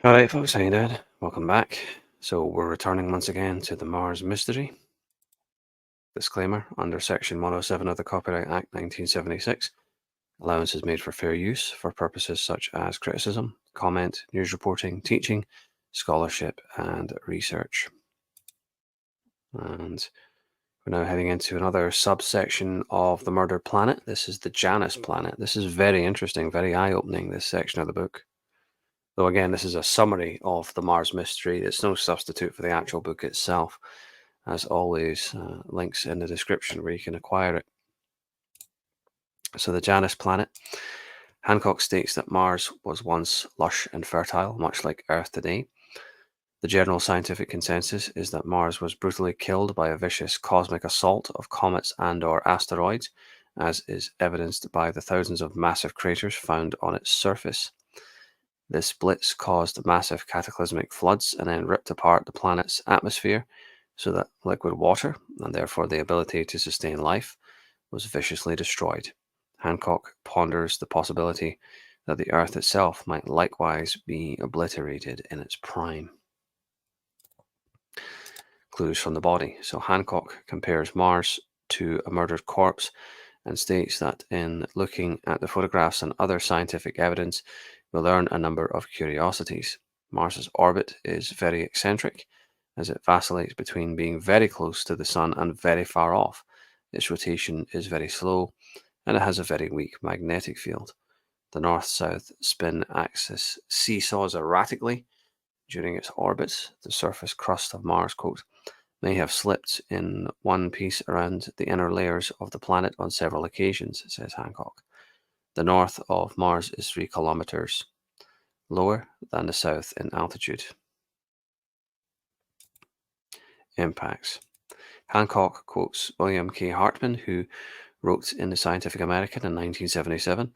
All right, folks, how you doing? Welcome back. So we're returning once again to the Mars mystery. Disclaimer, under Section 107 of the Copyright Act 1976, allowance is made for fair use for purposes such as criticism, comment, news reporting, teaching, scholarship, and research. And we're now heading into another subsection of the murdered planet. This is the Janus planet. This is very interesting, very eye-opening, this section of the book. Though again, this is a summary of the Mars mystery. It's no substitute for the actual book itself. As always, links in the description where you can acquire it. So the Janus planet. Hancock states that Mars was once lush and fertile, much like Earth today. The general scientific consensus is that Mars was brutally killed by a vicious cosmic assault of comets and/or asteroids, as is evidenced by the thousands of massive craters found on its surface. This blitz caused massive cataclysmic floods and then ripped apart the planet's atmosphere so that liquid water, and therefore the ability to sustain life, was viciously destroyed. Hancock ponders the possibility that the Earth itself might likewise be obliterated in its prime. Clues from the body. So Hancock compares Mars to a murdered corpse and states that in looking at the photographs and other scientific evidence, we learn a number of curiosities. Mars's orbit is very eccentric, as it vacillates between being very close to the Sun and very far off. Its rotation is very slow, and it has a very weak magnetic field. The north-south spin axis seesaws erratically during its orbit. The surface crust of Mars, quote, may have slipped in one piece around the inner layers of the planet on several occasions, says Hancock. The north of Mars is 3 kilometers lower than the south in altitude. Impacts. Hancock quotes William K. Hartmann, who wrote in the Scientific American in 1977,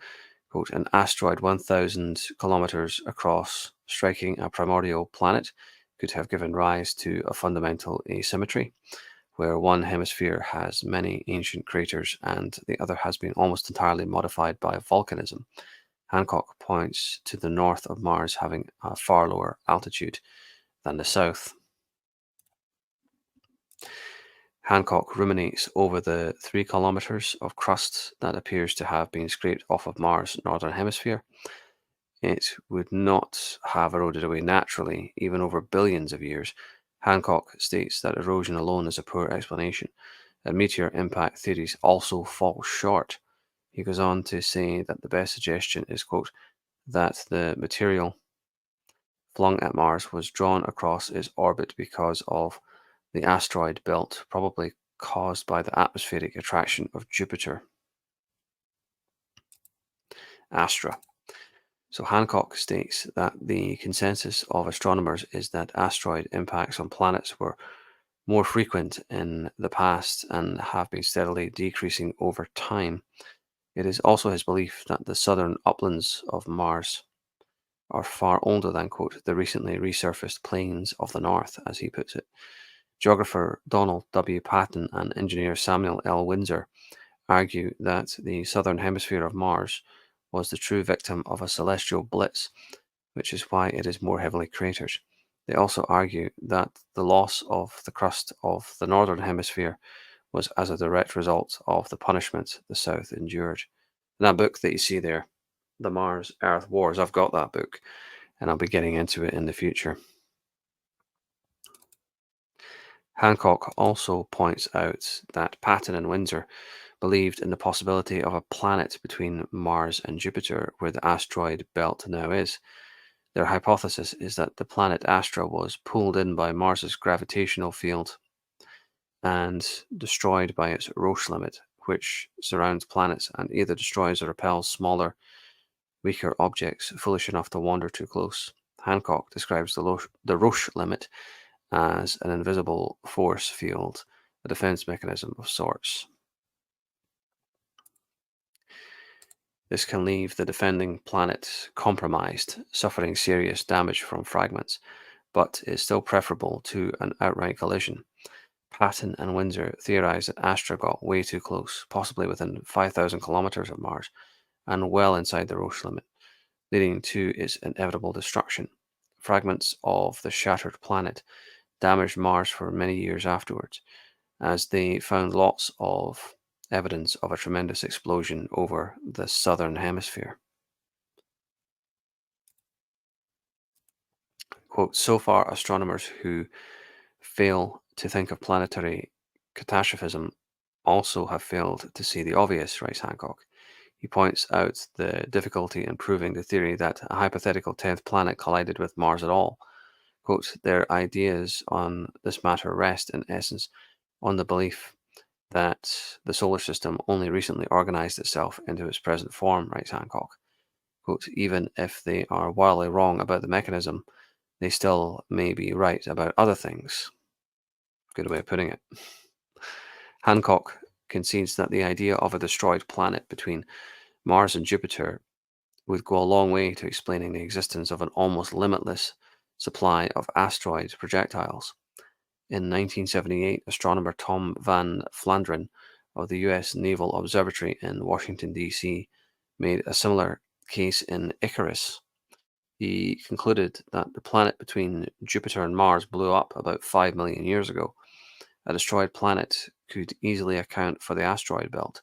quote, an asteroid 1,000 kilometers across striking a primordial planet could have given rise to a fundamental asymmetry, where one hemisphere has many ancient craters and the other has been almost entirely modified by volcanism. Hancock points to the north of Mars having a far lower altitude than the south. Hancock ruminates over the 3 kilometers of crust that appears to have been scraped off of Mars' northern hemisphere. It would not have eroded away naturally, even over billions of years. Hancock states that erosion alone is a poor explanation, and meteor impact theories also fall short. He goes on to say that the best suggestion is, quote, that the material flung at Mars was drawn across its orbit because of the asteroid belt, probably caused by the atmospheric attraction of Jupiter. Astra. So Hancock states that the consensus of astronomers is that asteroid impacts on planets were more frequent in the past and have been steadily decreasing over time. It is also his belief that the southern uplands of Mars are far older than, quote, the recently resurfaced plains of the north, as he puts it. Geographer Donald W. Patton and engineer Samuel L. Windsor argue that the southern hemisphere of Mars was the true victim of a celestial blitz, which is why it is more heavily cratered. They also argue that the loss of the crust of the northern hemisphere was as a direct result of the punishment the South endured. And that book that you see there, The Mars Earth Wars, I've got that book, and I'll be getting into it in the future. Hancock also points out that Patton and Windsor believed in the possibility of a planet between Mars and Jupiter where the asteroid belt now is. Their hypothesis is that the planet Astra was pulled in by Mars's gravitational field and destroyed by its Roche limit, which surrounds planets and either destroys or repels smaller, weaker objects foolish enough to wander too close. Hancock describes the Roche limit as an invisible force field, a defense mechanism of sorts. This can leave the defending planet compromised, suffering serious damage from fragments, but is still preferable to an outright collision. Patton and Windsor theorized that Astra got way too close, possibly within 5,000 kilometers of Mars, and well inside the Roche limit, leading to its inevitable destruction. fragments of the shattered planet damaged Mars for many years afterwards, as they found lots of evidence of a tremendous explosion over the southern hemisphere. Quote, so far, astronomers who fail to think of planetary catastrophism also have failed to see the obvious, writes Hancock. He points out the difficulty in proving the theory that a hypothetical 10th planet collided with Mars at all. Quote, their ideas on this matter rest, in essence, on the belief that the solar system only recently organized itself into its present form, writes Hancock. Quote, even if they are wildly wrong about the mechanism, they still may be right about other things. Good way of putting it. Hancock concedes that the idea of a destroyed planet between Mars and Jupiter would go a long way to explaining the existence of an almost limitless supply of asteroid projectiles. In 1978, astronomer Tom Van Flanderen of the U.S. Naval Observatory in Washington, D.C., made a similar case in Icarus. He concluded that the planet between Jupiter and Mars blew up about 5 million years ago. A destroyed planet could easily account for the asteroid belt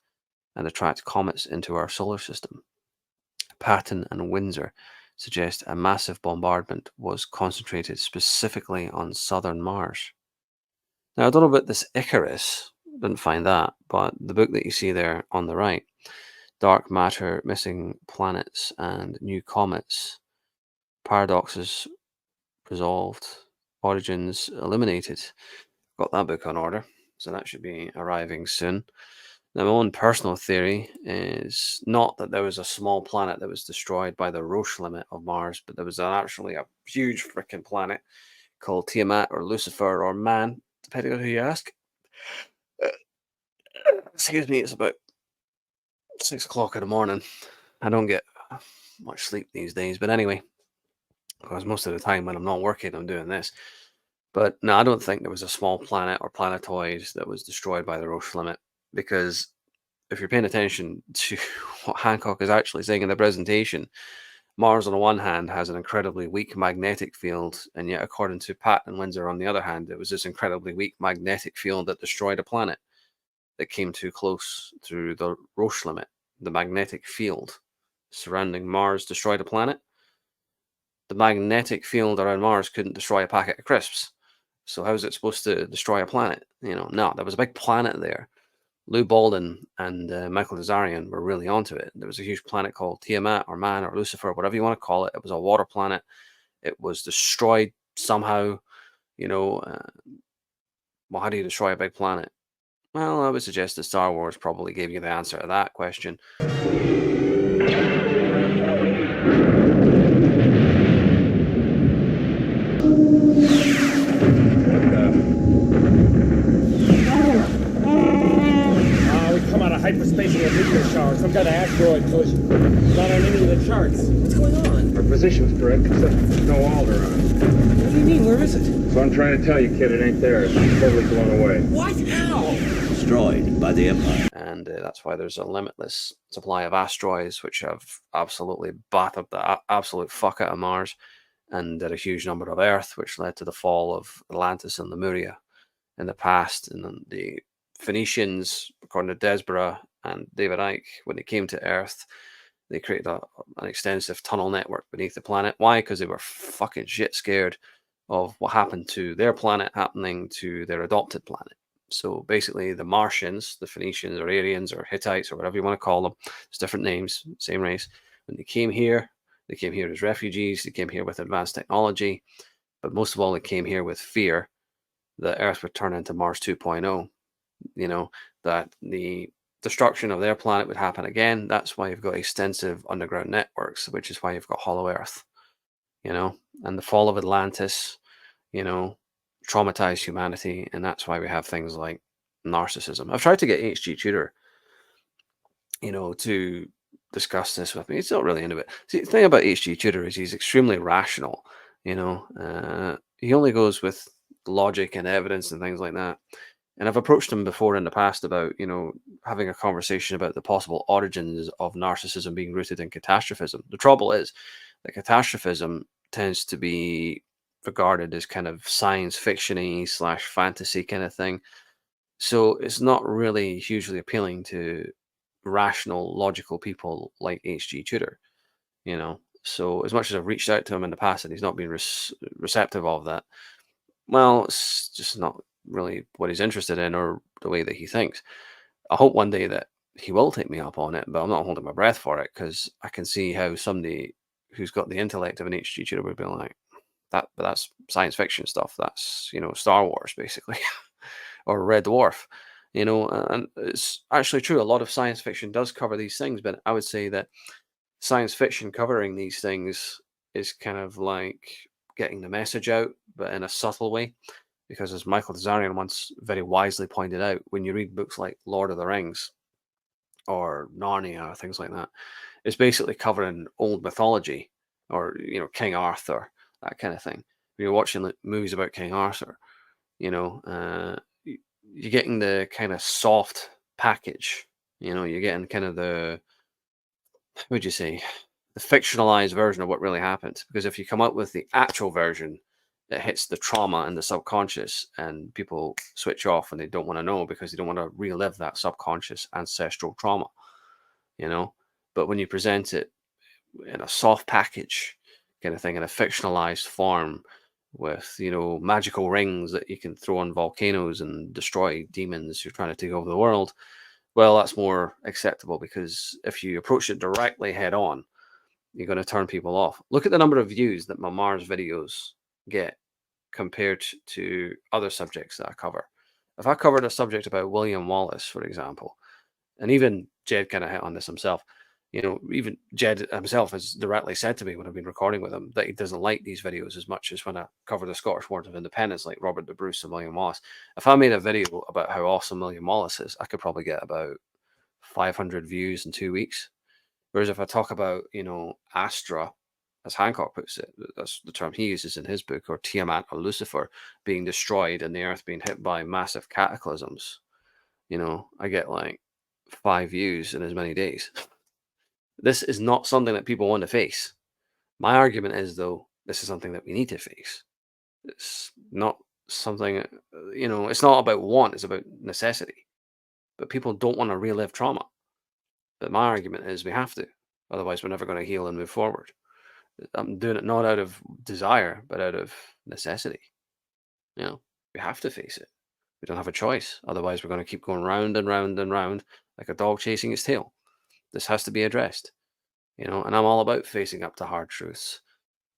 and attract comets into our solar system. Patton and Windsor suggest a massive bombardment was concentrated specifically on southern Mars. Now, I don't know about this Icarus, didn't find that, but the book that you see there on the right, Dark Matter, Missing Planets, and New Comets, Paradoxes Resolved, Origins Eliminated. Got that book on order, so that should be arriving soon. Now, my own personal theory is not that there was a small planet that was destroyed by the Roche limit of Mars, but there was actually a huge freaking planet called Tiamat or Lucifer or Man, depending on who you ask. Excuse me, it's about 6 o'clock in the morning. I don't get much sleep these days, but anyway, because most of the time when I'm not working, I'm doing this. But no, I don't think there was a small planet or planetoid that was destroyed by the Roche limit, because if you're paying attention to what Hancock is actually saying in the presentation, Mars on the one hand has an incredibly weak magnetic field, and yet according to Patton and Windsor on the other hand, it was this incredibly weak magnetic field that destroyed a planet that came too close to the Roche limit. The magnetic field surrounding Mars destroyed a planet. The magnetic field around Mars couldn't destroy a packet of crisps. So how is it supposed to destroy a planet? No, there was a big planet there. Lou Baldwin and Michael Nazarian were really onto it. There was a huge planet called Tiamat or Man or Lucifer, whatever you want to call it. It was a water planet. It was destroyed somehow. Well, how do you destroy a big planet? Well, I would suggest that Star Wars probably gave you the answer to that question. Hyperspace or a meteor shower, some kind of asteroid collision. Not on any of the charts. What's going on? Our position's correct, except there's no Alderaan. What do you mean? Where is it? So I'm trying to tell you, kid, it ain't there. It's totally blown away. What? How? Destroyed by the Empire. And that's why there's a limitless supply of asteroids, which have absolutely battered the absolute fuck out of Mars, and did a huge number of Earth, which led to the fall of Atlantis and Lemuria in the past. And then the Phoenicians, according to Desborough and David Icke, when they came to Earth, they created an extensive tunnel network beneath the planet. Why? Because they were fucking shit scared of what happened to their planet happening to their adopted planet. So basically, the Martians, the Phoenicians or Aryans or Hittites or whatever you want to call them, it's different names, same race. When they came here as refugees. They came here with advanced technology, but most of all, they came here with fear that Earth would turn into Mars 2.0. That the destruction of their planet would happen again. That's why you've got extensive underground networks, which is why you've got Hollow Earth, and the fall of Atlantis, traumatized humanity, and that's why we have things like narcissism. I've tried to get H.G. Tudor, to discuss this with me. He's not really into it. See, the thing about H.G. Tudor is he's extremely rational, he only goes with logic and evidence and things like that. And I've approached him before in the past about, having a conversation about the possible origins of narcissism being rooted in catastrophism. The trouble is that catastrophism tends to be regarded as kind of science fiction-y / fantasy kind of thing. So it's not really hugely appealing to rational, logical people like H.G. Tudor, you know. So as much as I've reached out to him in the past and he's not been receptive of that, well, it's just not really what he's interested in or the way that he thinks. I hope one day that he will take me up on it, but I'm not holding my breath for it because I can see how somebody who's got the intellect of an H.G. Tudor would be like, but that's science fiction stuff. That's, Star Wars basically, or Red Dwarf, and it's actually true. A lot of science fiction does cover these things, but I would say that science fiction covering these things is kind of like getting the message out, but in a subtle way. Because as Michael Desarian once very wisely pointed out, when you read books like Lord of the Rings or Narnia or things like that, it's basically covering old mythology or, King Arthur, that kind of thing. When you're watching movies about King Arthur, you're getting the kind of soft package. You're getting kind of how would you say, the fictionalized version of what really happened. Because if you come up with the actual version, it hits the trauma and the subconscious, and people switch off and they don't want to know because they don't want to relive that subconscious ancestral trauma, you know. But when you present it in a soft package kind of thing, in a fictionalized form, with magical rings that you can throw on volcanoes and destroy demons who are trying to take over the world, well, that's more acceptable. Because if you approach it directly head on, you're going to turn people off. Look at the number of views that my Mars videos get compared to other subjects that I cover. If I covered a subject about William Wallace, for example, and even Jed kind of hit on this himself, even Jed himself has directly said to me when I've been recording with him that he doesn't like these videos as much as when I cover the Scottish Wars of Independence, like Robert the Bruce and William Wallace. If I made a video about how awesome William Wallace is, I could probably get about 500 views in 2 weeks. Whereas if I talk about, Astra, as Hancock puts it, that's the term he uses in his book, or Tiamat or Lucifer being destroyed and the earth being hit by massive cataclysms, I get like 5 views in as many days. This is not something that people want to face. My argument is, though, this is something that we need to face. It's not something, it's not about want, it's about necessity. But people don't want to relive trauma. But my argument is we have to. Otherwise, we're never going to heal and move forward. I'm doing it not out of desire, but out of necessity. We have to face it. We don't have a choice. Otherwise, we're going to keep going round and round and round like a dog chasing its tail. This has to be addressed, and I'm all about facing up to hard truths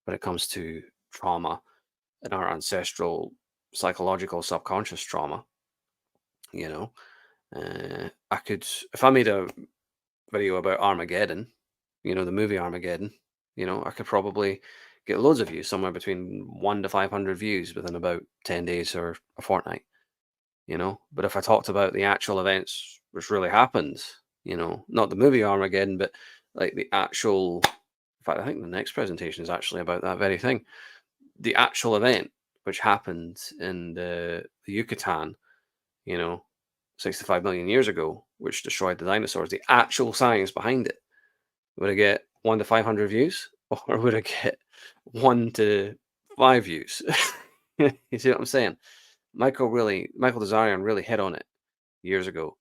when it comes to trauma and our ancestral psychological subconscious trauma. I could, if I made a video about Armageddon, the movie Armageddon, I could probably get loads of views, somewhere between 1 to 500 views within about 10 days or a fortnight, But if I talked about the actual events which really happened, not the movie Armageddon, but like the actual, in fact, I think the next presentation is actually about that very thing. The actual event which happened in the Yucatan, 65 million years ago, which destroyed the dinosaurs, the actual science behind it. Would I get 1 to 500 views, or would I get 1 to 5 views? You see what I'm saying? Michael Desarian really hit on it years ago.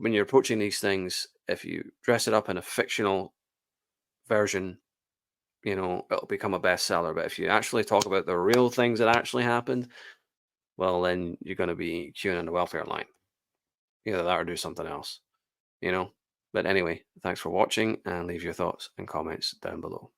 When you're approaching these things, if you dress it up in a fictional version, it'll become a bestseller. But if you actually talk about the real things that actually happened, well, then you're going to be queuing on the welfare line. Either that or do something else, But anyway, thanks for watching, and leave your thoughts and comments down below.